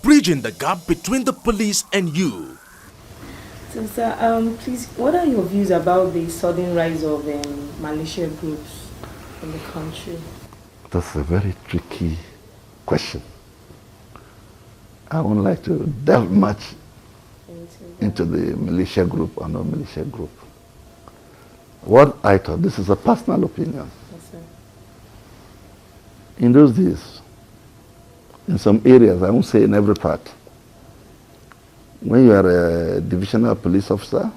bridging the gap between the police and you. So, sir, please, what are your views about the sudden rise of militia groups in the country? That's a very tricky question. I wouldn't like to delve much into the militia group or no militia group. What I thought, this is a personal opinion. Yes, sir. In those days, in some areas, I won't say in every part, when you are a divisional police officer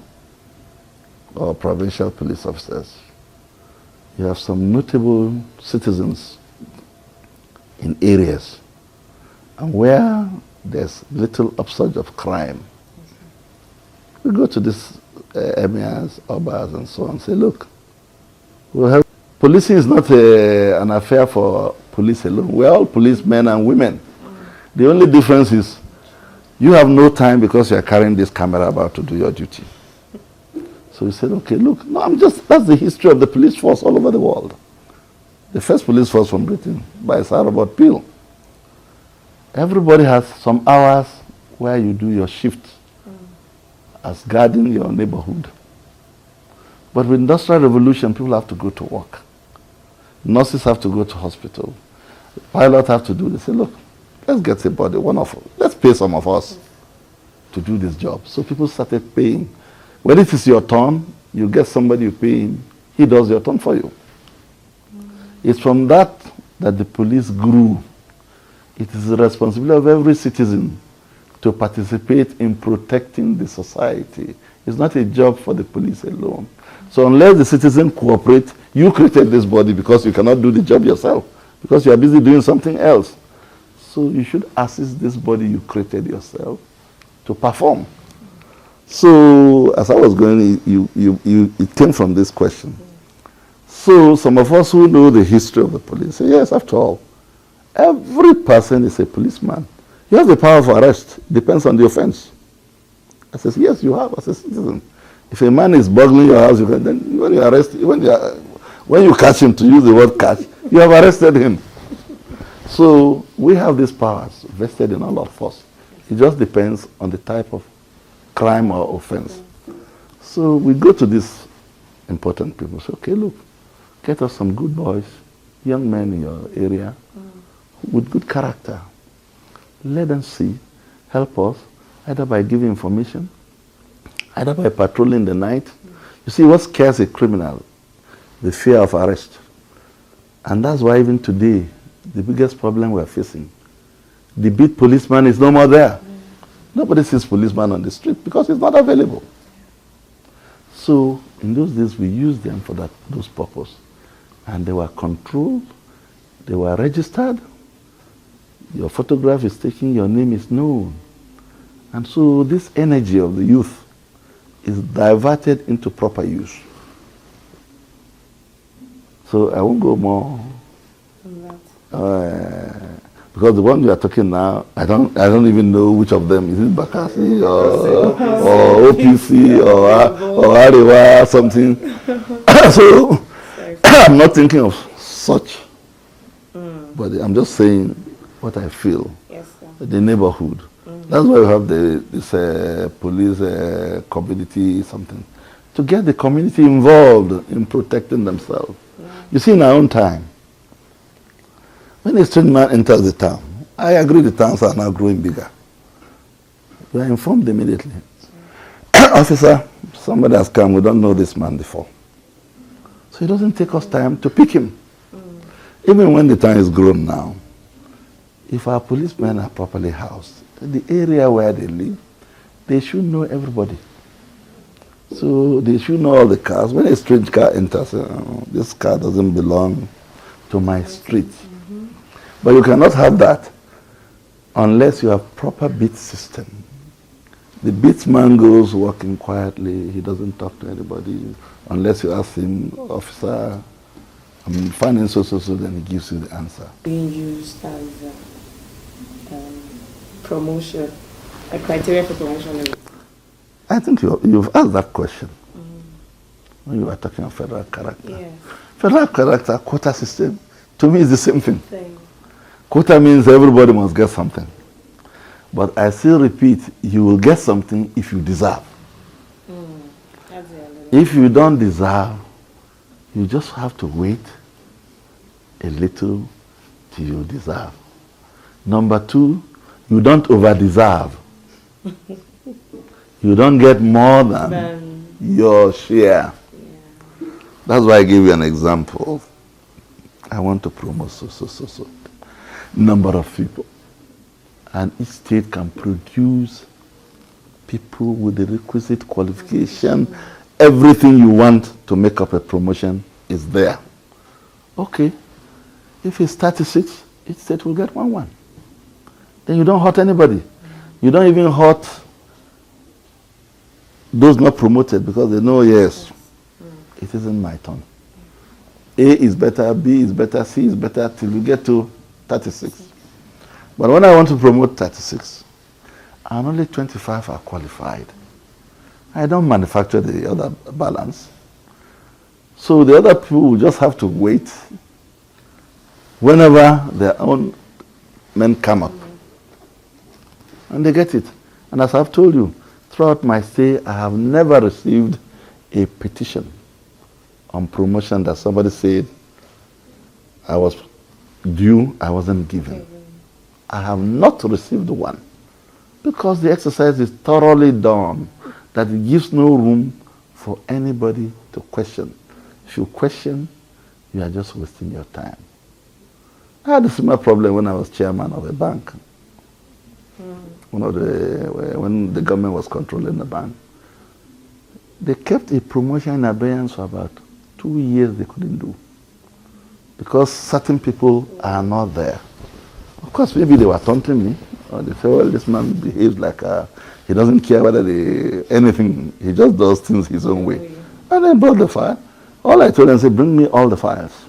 or provincial police officers, you have some notable citizens in areas and where there's little upsurge of crime. We go to these emirs, obas, and so on, and say, look, we'll have policing is not an affair for police alone. We're all policemen and women. The only difference is you have no time because you are carrying this camera about to do your duty. So we said, okay, look, no, that's the history of the police force all over the world. The first police force from Britain by Sir Robert Peel. Everybody has some hours where you do your shift as guarding your neighborhood. But with Industrial Revolution, people have to go to work. Nurses have to go to hospital. Pilots have to do this. Say, look, let's get somebody, let's pay some of us to do this job. So people started paying. When it is your turn, you get somebody you pay him, he does your turn for you. It's from that the police grew. It is the responsibility of every citizen to participate in protecting the society. It's not a job for the police alone. So unless the citizen cooperate, you created this body because you cannot do the job yourself, because you are busy doing something else. So you should assist this body you created yourself to perform. So as I was going, it came from this question. So some of us who know the history of the police say, yes, after all, every person is a policeman. You have the power of arrest. It depends on the offense. I says, yes, you have as a citizen. If a man is burgling your house, then when you arrest, when you catch him, to use the word catch, you have arrested him. So we have these powers vested in all of us. It just depends on the type of crime or offense. So we go to these important people. Say, okay, look, get us some good boys, young men in your area with good character. Let them see, help us, either by giving information, either by patrolling the night. You see, what scares a criminal? The fear of arrest. And that's why even today, the biggest problem we're facing, the beat policeman is no more there. Nobody sees policeman on the street because he's not available. So in those days, we used them for those purposes. And they were controlled, they were registered, your photograph is taken, your name is known. And so this energy of the youth is diverted into proper use. So I won't go more. Because the one we are talking now, I don't even know which of them. Is it Bakassi or OPC or Arewa or something? So I'm not thinking of such. But I'm just saying what I feel. Yes, sir. The neighborhood. That's why we have this police community something. To get the community involved in protecting themselves. Yeah. You see, in our own time, when a strange man enters the town, I agree the towns are now growing bigger. We are informed immediately. Officer, somebody has come, we don't know this man before. So it doesn't take us time to pick him. Even when the town is grown now, if our policemen are properly housed, the area where they live, they should know everybody. So they should know all the cars. When a strange car enters, this car doesn't belong to my street. But you cannot have that unless you have proper beat system. The beat man goes walking quietly. He doesn't talk to anybody unless you ask him, officer, I'm finding so, then he gives you the answer. Being used as promotion, a criteria for promotion. I think you've asked that question when you were talking of federal character. Yes. Federal character, quota system, to me is the same thing. Same. Quota means everybody must get something. But I still repeat, you will get something if you deserve. That's the other. If you don't deserve, you just have to wait a little till you deserve. Number two, you don't over-deserve. You don't get more than your share. Yeah. That's why I gave you an example. I want to promote so number of people. And each state can produce people with the requisite qualification. Everything you want to make up a promotion is there. Okay. If it's 36, each state will get one. Then you don't hurt anybody. You don't even hurt those not promoted because they know, yes, it isn't my turn. A is better, B is better, C is better till you get to 36. But when I want to promote 36, and only 25 are qualified, I don't manufacture the other balance. So the other people will just have to wait whenever their own men come up. And they get it. And as I've told you, throughout my stay, I have never received a petition on promotion that somebody said I was due, I wasn't given. I have not received one because the exercise is thoroughly done, that it gives no room for anybody to question. If you question, you are just wasting your time. I had a similar problem when I was chairman of a bank. When the government was controlling the bank. They kept a promotion in abeyance for about 2 years they couldn't do. Because certain people are not there. Of course, maybe they were taunting me. Or they say, well, this man behaves like he doesn't care whether anything. He just does things his own way. And they brought the file. All I told them, say, bring me all the files.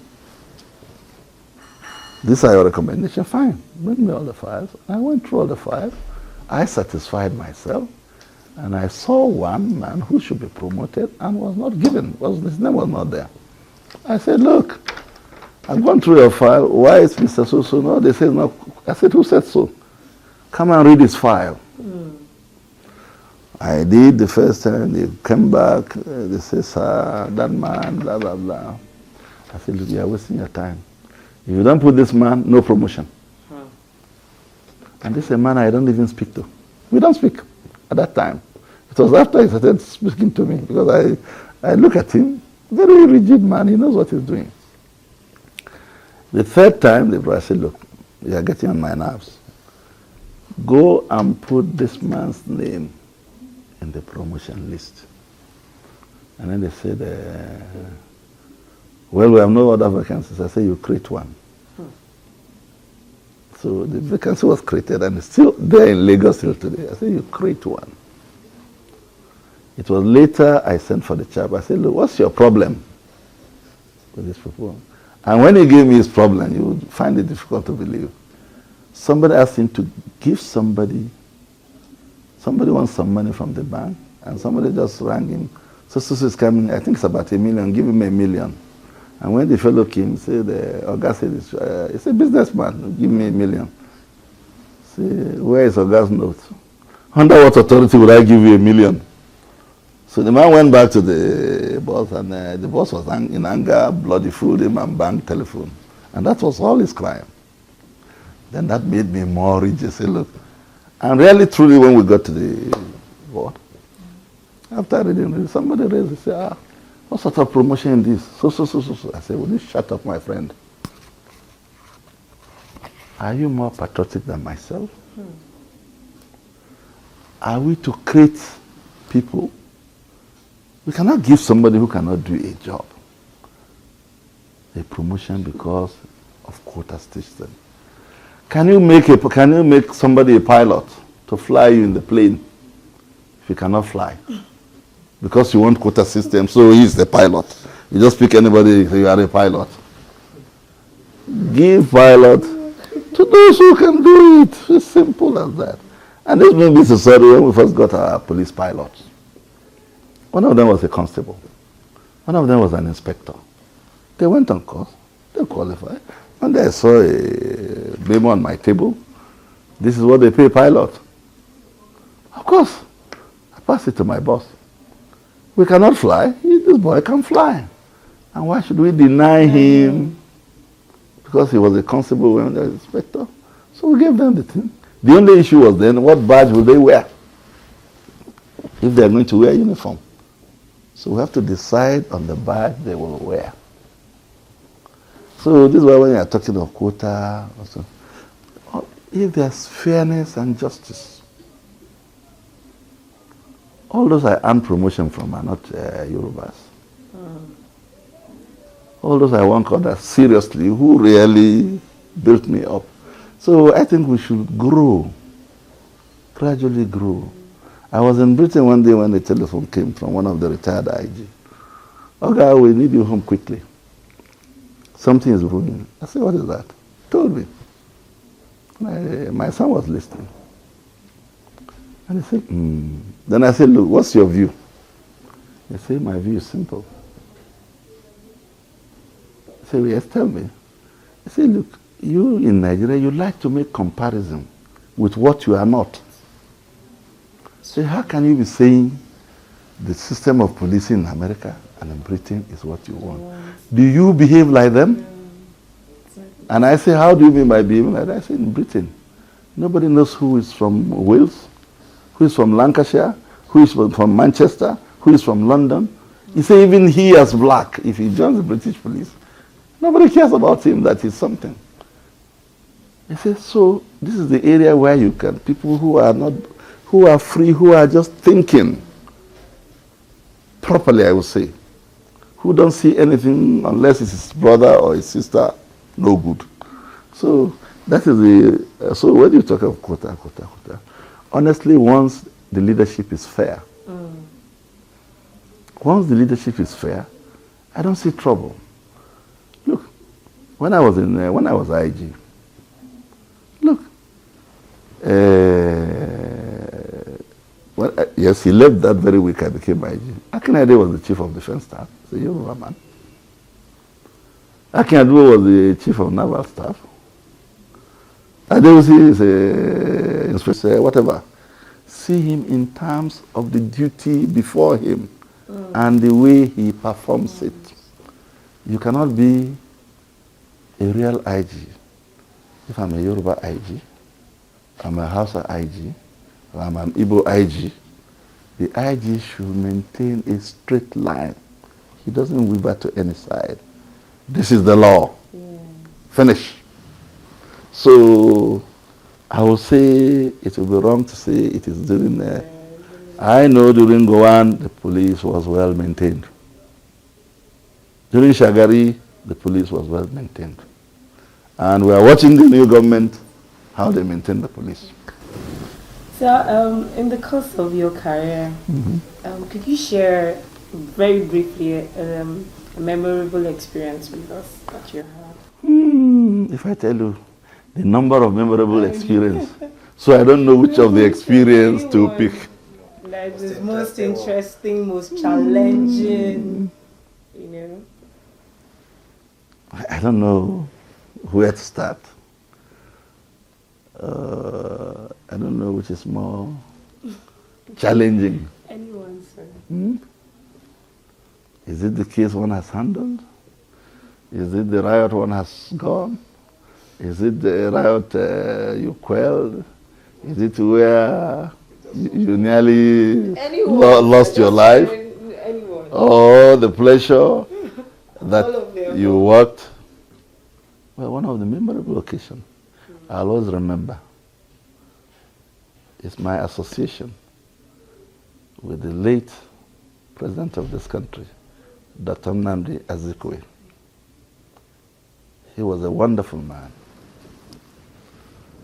These are your recommendations. Fine. Bring me all the files. I went through all the files. I satisfied myself. And I saw one man who should be promoted and was not given. His name was not there. I said, look, I've gone through your file. Why is Mr. So-so? No, they said no. I said, who said so? Come and read his file. I did the first time. They came back. They said, sir, that man, blah, blah, blah. I said, look, you are wasting your time. If you don't put this man, no promotion. And this is a man I don't even speak to. We don't speak at that time. It was after he started speaking to me because I look at him, very rigid man, he knows what he's doing. The third time, the brother said, look, you are getting on my nerves. Go and put this man's name in the promotion list. And then they said, well, we have no other vacancies. I said, you create one. So the vacancy was created and it's still there in Lagos till today. I said, you create one. It was later I sent for the chap. I said, look, what's your problem with this proposal? And when he gave me his problem, you would find it difficult to believe. Somebody asked him to give somebody wants some money from the bank, and somebody just rang him. So is coming, I think it's about $1 million, give him $1 million. And when the fellow came, he said, Oga said, he's a businessman, give me $1 million. Say, where is Oga's note? Under what authority would I give you $1 million? So the man went back to the boss, and the boss was in anger, bloody fooled him and banged telephone. And that was all his crime. Then that made me more rigid. Say, look, and really, truly, when we got to the board, after reading, somebody raised and said, what sort of promotion is this? So. I said, will you shut up, my friend? Are you more patriotic than myself? Are we to create people? We cannot give somebody who cannot do a job a promotion because of quota system. Can you make somebody a pilot to fly you in the plane if you cannot fly? Because you want quota system, so he's the pilot. You just pick anybody, you are a pilot. Give pilot to those who can do it. It's simple as that. And this made me so sorry when we first got our police pilots. One of them was a constable. One of them was an inspector. They went on course. They qualified. And I saw a memo on my table. This is what they pay pilot. course, I passed it to my boss. We cannot fly. This boy can fly. And why should we deny him? Because he was a constable when the inspector. So we gave them the thing. The only issue was then, what badge will they wear? If they are going to wear uniform. So we have to decide on the badge they will wear. So this is why when you are talking of quota, also, if there's fairness and justice, all those I earn promotion from are not Yorubas. All those I want others seriously, who really built me up. So I think we should grow, gradually grow. I was in Britain one day when the telephone came from one of the retired IG. Okay, we need you home quickly. Something is brewing. I said, what is that? He told me. My son was listening. And he said, Then I said, look, what's your view? He said, my view is simple. I said, well, yes, tell me. I said, look, you in Nigeria, you like to make comparison with what you are not. So how can you be saying the system of policing in America and in Britain is what you want? Do you behave like them? And I say, how do you mean by behaving like that? I say, in Britain, nobody knows who is from Wales, who is from Lancashire, who is from Manchester, who is from London. You say even he as black, if he joins the British police, nobody cares about him, that he's something. I say, so this is the area where you can, people who are not, who are free, who are just thinking properly, I would say, who don't see anything unless it's his brother or his sister, no good. So that is the, so when you talk of quota, honestly, once the leadership is fair, once the leadership is fair, I don't see trouble. Look, when I was IG, look, yes, he left that very week I became IG. Akinade was the chief of defense staff, he's a Yoruba man. Akinade was the chief of naval staff. Adewusi is a inspector, whatever. See him in terms of the duty before him and the way he performs it. You cannot be a real IG. If I'm a Yoruba IG, I'm a Hausa IG, or I'm an Igbo IG, the IG should maintain a straight line. He doesn't waver to any side. This is the law. Yeah. Finish. So I will say it will be wrong to say it is during I know during Gowan the police was well maintained. During Shagari the police was well maintained. And we are watching the new government, how they maintain the police. So in the course of your career, could you share very briefly a memorable experience with us that you had? If I tell you the number of memorable experience, so I don't know which of the experience to pick. Like the most interesting, most challenging, you know? I don't know where to start. I don't know which is more challenging. Anyone, sir. Is it the case one has handled? Is it the riot one has gone? Is it the riot you quelled? Is it where you nearly lost your life? Anyone. Or the pleasure that you worked? Well, one of the memorable occasions I'll always remember is my association with the late president of this country, Dr. Nnamdi Azikiwe. He was a wonderful man.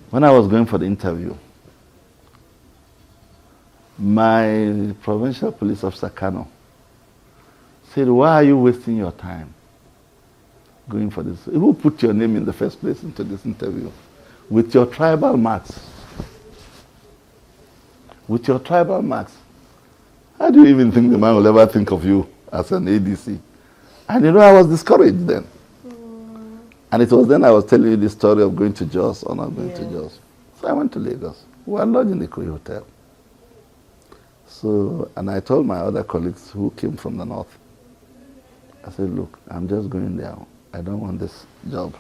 When I was going for the interview, my provincial police officer, Kano, said, why are you wasting your time going for this? Who put your name in the first place into this interview? With your tribal marks. With your tribal marks. How do you even think the man will ever think of you as an ADC? And you know, I was discouraged then. And it was then I was telling you the story of going to Jos or not going to Jos. So I went to Lagos. We were lodged in the Koi Hotel. So, and I told my other colleagues who came from the north, I said, look, I'm just going there. I don't want this job.